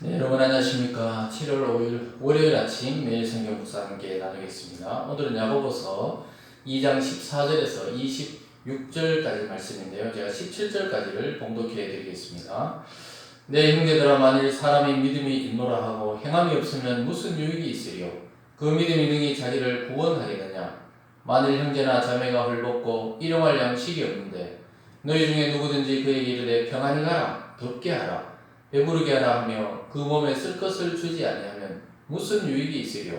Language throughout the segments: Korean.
네, 여러분 안녕하십니까. 7월 5일 월요일 아침 매일 성경 묵상 함께 나누겠습니다. 오늘은 야고보서 2장 14절에서 26절까지 말씀인데요. 제가 17절까지를 봉독해 드리겠습니다. 내 형제들아, 만일 사람이 믿음이 있노라 하고 행함이 없으면 무슨 유익이 있으리요? 그 믿음이 능히 자기를 구원하겠느냐? 만일 형제나 자매가 헐벗고 일용할 양식이 없는데 너희 중에 누구든지 그에게 이르되 평안히 가라, 덥게 하라, 배부르게 하라 하며 그 몸에 쓸 것을 주지 아니하면 무슨 유익이 있으리요?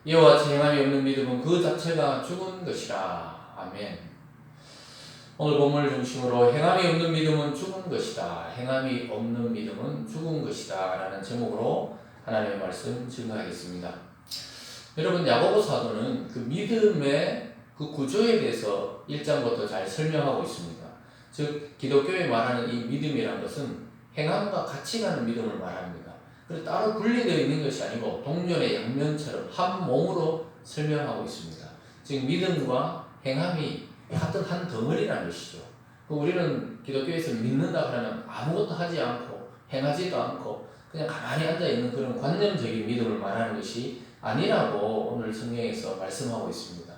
이와 같이 행함이 없는 믿음은 그 자체가 죽은 것이라. 아멘. 오늘 본문을 중심으로 행함이 없는 믿음은 죽은 것이다, 행함이 없는 믿음은 죽은 것이다 라는 제목으로 하나님의 말씀 증거하겠습니다. 여러분, 야고보 사도는 그 믿음의 그 구조에 대해서 1장부터 잘 설명하고 있습니다. 즉 기독교에 말하는 이 믿음이란 것은 행함과 같이 가는 믿음을 말합니다. 그래서 따로 분리되어 있는 것이 아니고 동전의 양면처럼 한 몸으로 설명하고 있습니다. 즉 믿음과 행함이 같은 한 덩어리라는 것이죠. 우리는 기독교에서 믿는다 그러면 아무것도 하지 않고 행하지도 않고 그냥 가만히 앉아있는 그런 관념적인 믿음을 말하는 것이 아니라고 오늘 성경에서 말씀하고 있습니다.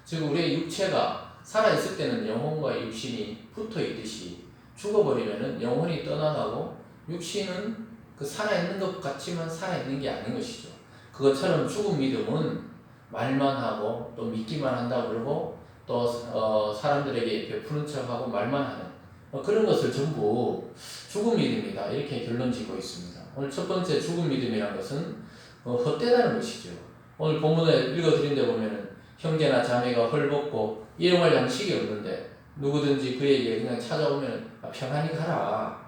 즉 우리의 육체가 살아있을 때는 영혼과 육신이 붙어있듯이 죽어버리면 영혼이 떠나가고 육신은 그 살아있는 것 같지만 살아있는 게 아닌 것이죠. 그것처럼 죽은 믿음은 말만 하고 또 믿기만 한다고 그러고 또 사람들에게 베푸는 척하고 말만 하는 그런 것을 전부 죽은 믿음이다, 이렇게 결론 짓고 있습니다. 오늘 첫 번째 죽은 믿음이라는 것은 헛되다는 것이죠. 오늘 본문에 읽어드린 데 보면은 형제나 자매가 헐벗고 일용할 양식이 없는데 누구든지 그에게 그냥 찾아오면 평안히 가라,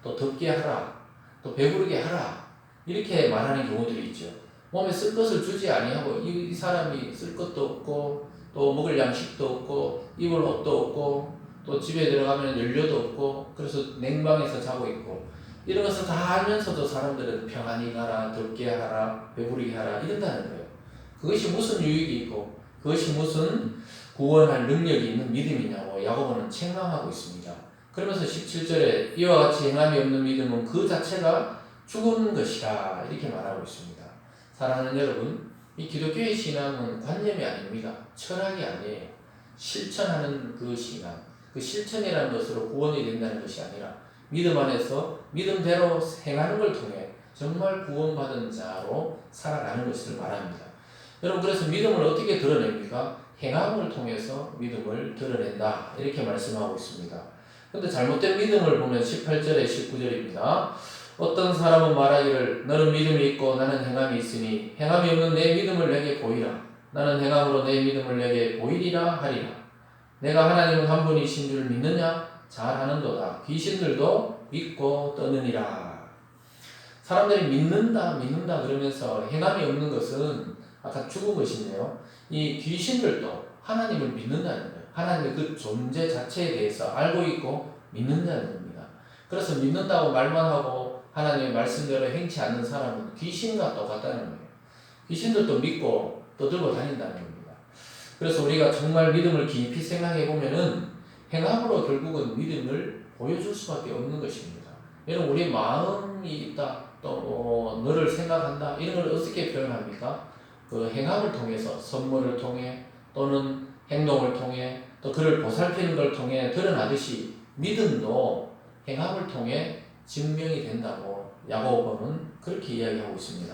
또 덥게 하라, 또 배부르게 하라, 이렇게 말하는 경우들이 있죠. 몸에 쓸 것을 주지 아니하고 이 사람이 쓸 것도 없고 또 먹을 양식도 없고 입을 옷도 없고 또 집에 들어가면 연료도 없고 그래서 냉방에서 자고 있고 이런 것을 다 알면서도 사람들은 평안히 가라, 덥게 하라, 배부르게 하라 이런다는 거예요. 그것이 무슨 유익이 있고 그것이 무슨 구원할 능력이 있는 믿음이냐고 야고보는 책망하고 있습니다. 그러면서 17절에 이와 같이 행함이 없는 믿음은 그 자체가 죽은 것이다, 이렇게 말하고 있습니다. 사랑하는 여러분, 이 기독교의 신앙은 관념이 아닙니다. 철학이 아니에요. 실천하는 그 신앙, 그 실천이라는 것으로 구원이 된다는 것이 아니라 믿음 안에서 믿음대로 행하는 걸 통해 정말 구원받은 자로 살아가는 것을 말합니다. 여러분, 그래서 믿음을 어떻게 드러냅니까? 행함을 통해서 믿음을 드러낸다, 이렇게 말씀하고 있습니다. 그런데 잘못된 믿음을 보면 18절에 19절입니다. 어떤 사람은 말하기를 너는 믿음이 있고 나는 행함이 있으니 행함이 없는 내 믿음을 내게 보이라. 나는 행함으로 내 믿음을 내게 보이리라 하리라. 내가 하나님은 한 분이신 줄 믿느냐? 잘하는도다. 귀신들도 믿고 떠느니라. 사람들이 믿는다 그러면서 행함이 없는 것은 아까 죽은 것이네요. 이 귀신들도 하나님을 믿는다는 거예요. 하나님의 그 존재 자체에 대해서 알고 있고 믿는다는 겁니다. 그래서 믿는다고 말만 하고 하나님의 말씀대로 행치 않는 사람은 귀신과 똑같다는 거예요. 귀신들도 믿고 떠들고 다닌다는 겁니다. 그래서 우리가 정말 믿음을 깊이 생각해 보면은 행함으로 결국은 믿음을 보여줄 수밖에 없는 것입니다. 여러분, 우리 마음이 있다, 또 너를 생각한다, 이런 걸 어떻게 표현합니까? 그 행함을 통해서, 선물을 통해 또는 행동을 통해 또 그를 보살피는 걸 통해 드러나듯이 믿음도 행함을 통해 증명이 된다고 야고보는 그렇게 이야기하고 있습니다.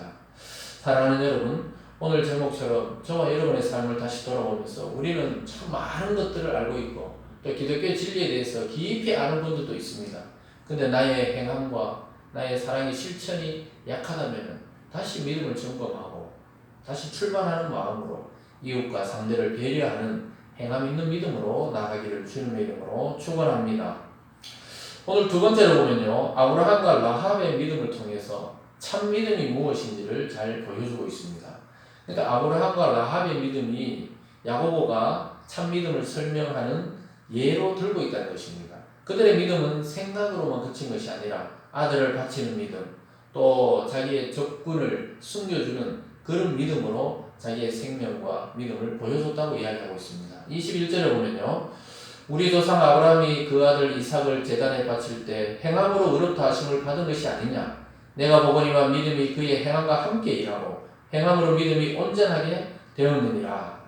사랑하는 여러분, 오늘 제목처럼 저와 여러분의 삶을 다시 돌아보면서 우리는 참 많은 것들을 알고 있고 또 기독교의 진리에 대해서 깊이 아는 분들도 있습니다. 근데 나의 행함과 나의 사랑의 실천이 약하다면 다시 믿음을 점검하고 다시 출발하는 마음으로 이웃과 상대를 배려하는 행함 있는 믿음으로 나가기를 주님의 이름으로 축원합니다. 오늘 두 번째로 보면요, 아브라함과 라합의 믿음을 통해서 참 믿음이 무엇인지를 잘 보여주고 있습니다. 그러니까 아브라함과 라합의 믿음이 야고보가 참 믿음을 설명하는 예로 들고 있다는 것입니다. 그들의 믿음은 생각으로만 그친 것이 아니라 아들을 바치는 믿음, 또 자기의 적군을 숨겨주는 그런 믿음으로 자기의 생명과 믿음을 보여줬다고 이야기하고 있습니다. 21절에 보면요, 우리 조상 아브라함이 그 아들 이삭을 제단에 바칠 때 행함으로 의롭다 하심을 받은 것이 아니냐, 내가 보거니와 믿음이 그의 행함과 함께 일하고 행함으로 믿음이 온전하게 되었느니라.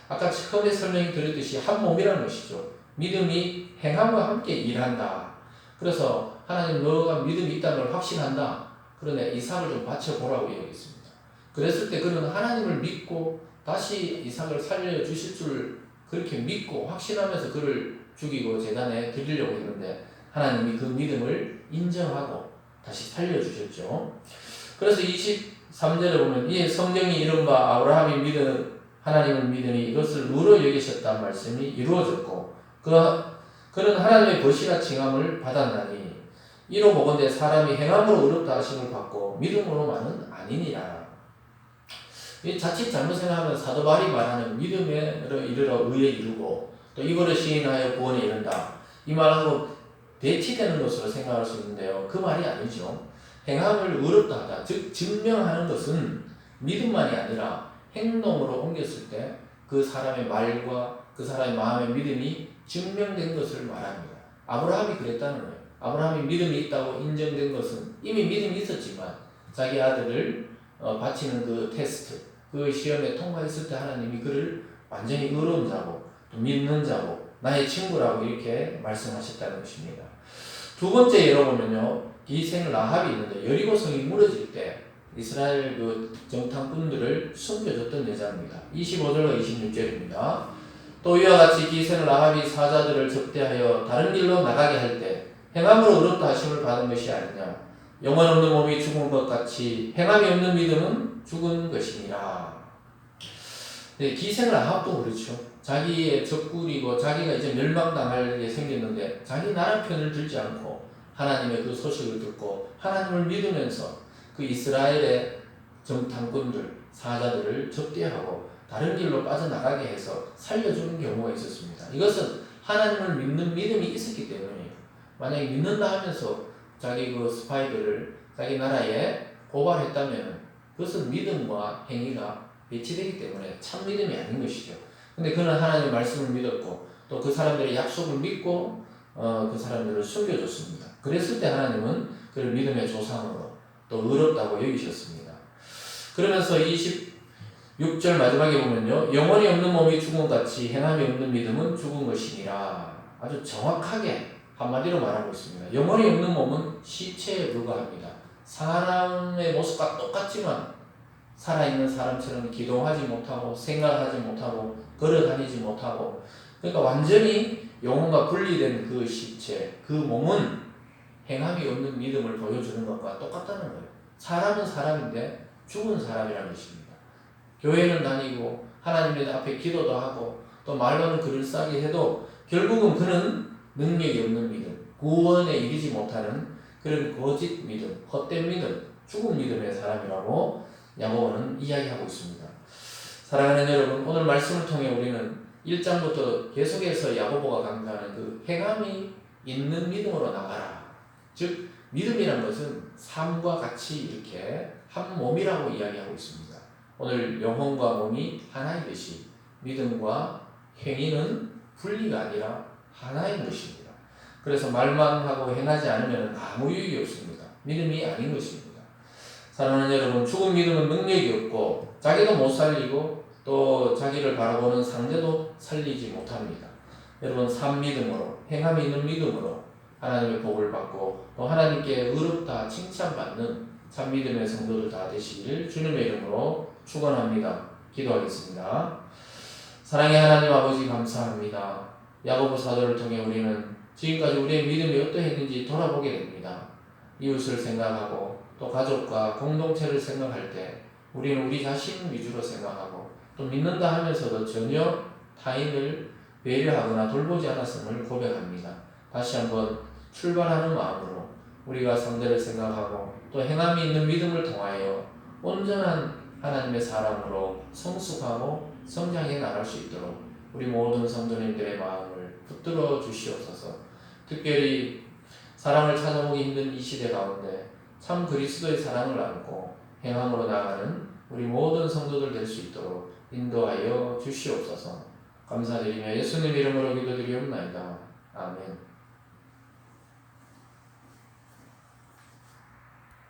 아까 처음에 설명이 드렸듯이 한 몸이라는 것이죠. 믿음이 행함과 함께 일한다. 그래서 하나님 너가 믿음이 있다는 걸 확신한다. 그러네 이삭을 좀 바쳐보라고 이야기했습니다. 그랬을 때 그는 하나님을 믿고 다시 이삭을 살려주실 줄 그렇게 믿고 확신하면서 그를 죽이고 제단에 드리려고 했는데 하나님이 그 믿음을 인정하고 다시 살려주셨죠. 그래서 23절에 보면 이 성경이 이른 바 아브라함이 믿은 하나님을 믿으니 이것을 의로 여기셨다는 말씀이 이루어졌고 그는 하나님의 벗이라 칭함을 받았나니 이로 보건대 사람이 행함으로 의롭다 하심을 받고 믿음으로만은 아니니라. 이 자칫 잘못 생각하면 사도 바울이 말하는 믿음에 이르러 의에 이르고 또 이거를 시인하여 구원에 이른다. 이 말하고 대치되는 것으로 생각할 수 있는데요. 그 말이 아니죠. 행함을 의롭다 하다. 즉 증명하는 것은 믿음만이 아니라 행동으로 옮겼을 때 그 사람의 말과 그 사람의 마음의 믿음이 증명된 것을 말합니다. 아브라함이 그랬다는 거예요. 아브라함이 믿음이 있다고 인정된 것은 이미 믿음이 있었지만 자기 아들을 바치는 그 테스트, 그 시험에 통과했을 때 하나님이 그를 완전히 의로운 자고 또 믿는 자고 나의 친구라고 이렇게 말씀하셨다는 것입니다. 두 번째 예로 보면요. 기생 라합이 있는데 여리고성이 무너질 때 이스라엘 그 정탐꾼들을 숨겨줬던 여자입니다. 25절과 26절입니다. 또 이와 같이 기생 라합이 사자들을 접대하여 다른 길로 나가게 할 때 행함으로 의롭다 하심을 받은 것이 아니냐. 영혼 없는 몸이 죽은 것 같이 행함이 없는 믿음은 죽은 것이니라. 네, 기생 라합도 그렇죠. 자기의 적군이고 자기가 이제 멸망당하게 생겼는데 자기 나라 편을 들지 않고 하나님의 그 소식을 듣고 하나님을 믿으면서 그 이스라엘의 정탐꾼들, 사자들을 접대하고 다른 길로 빠져나가게 해서 살려주는 경우가 있었습니다. 이것은 하나님을 믿는 믿음이 있었기 때문이에요. 만약에 믿는다 하면서 자기 그 스파이들을 자기 나라에 고발했다면 그것은 믿음과 행위가 배치되기 때문에 참 믿음이 아닌 것이죠. 근데 그는 하나님의 말씀을 믿었고 또 그 사람들의 약속을 믿고 그 사람들을 숨겨줬습니다. 그랬을 때 하나님은 그를 믿음의 조상으로 또 의롭다고 여기셨습니다. 그러면서 26절 마지막에 보면요. 영혼이 없는 몸이 죽은 같이 행함이 없는 믿음은 죽은 것이니라. 아주 정확하게 한마디로 말하고 있습니다. 영혼이 없는 몸은 시체에 불과합니다. 사람의 모습과 똑같지만 살아있는 사람처럼 기도하지 못하고 생각하지 못하고 걸어다니지 못하고 그러니까 완전히 영혼과 분리된 그 시체, 그 몸은 행함이 없는 믿음을 보여주는 것과 똑같다는 거예요. 사람은 사람인데 죽은 사람이라는 것입니다. 교회는 다니고 하나님 앞에 기도도 하고 또 말로는 글을 싸게 해도 결국은 그는 능력이 없는 믿음, 구원에 이르지 못하는 그런 거짓 믿음, 헛된 믿음, 죽은 믿음의 사람이라고 야고보는 이야기하고 있습니다. 사랑하는 여러분, 오늘 말씀을 통해 우리는 1장부터 계속해서 야고보가 강조하는 그 행함이 있는 믿음으로 나가라. 즉 믿음이란 것은 삶과 같이 이렇게 한 몸이라고 이야기하고 있습니다. 오늘 영혼과 몸이 하나이듯이 믿음과 행위는 분리가 아니라 하나인 것입니다. 그래서 말만 하고 행하지 않으면 아무 유익이 없습니다. 믿음이 아닌 것입니다. 사랑하는 여러분, 죽은 믿음은 능력이 없고 자기도 못 살리고 또 자기를 바라보는 상대도 살리지 못합니다. 여러분, 산 믿음으로 행함이 있는 믿음으로 하나님의 복을 받고 또 하나님께 의롭다 칭찬받는 참 믿음의 성도들 다 되시기를 주님의 이름으로 축원합니다. 기도하겠습니다. 사랑의 하나님 아버지 감사합니다. 야고보 사도를 통해 우리는 지금까지 우리의 믿음이 어떠했는지 돌아보게 됩니다. 이웃을 생각하고 또 가족과 공동체를 생각할 때 우리는 우리 자신 위주로 생각하고 또 믿는다 하면서도 전혀 타인을 배려하거나 돌보지 않았음을 고백합니다. 다시 한번 출발하는 마음으로 우리가 상대를 생각하고 또 행함이 있는 믿음을 통하여 온전한 하나님의 사람으로 성숙하고 성장해 나갈 수 있도록 우리 모든 성도님들의 마음을 붙들어 주시옵소서. 특별히 사랑을 찾아보기 힘든 이 시대 가운데 참 그리스도의 사랑을 안고 행함으로 나가는 우리 모든 성도들 될 수 있도록 인도하여 주시옵소서. 감사드리며 예수님 이름으로 기도드리옵나이다. 아멘.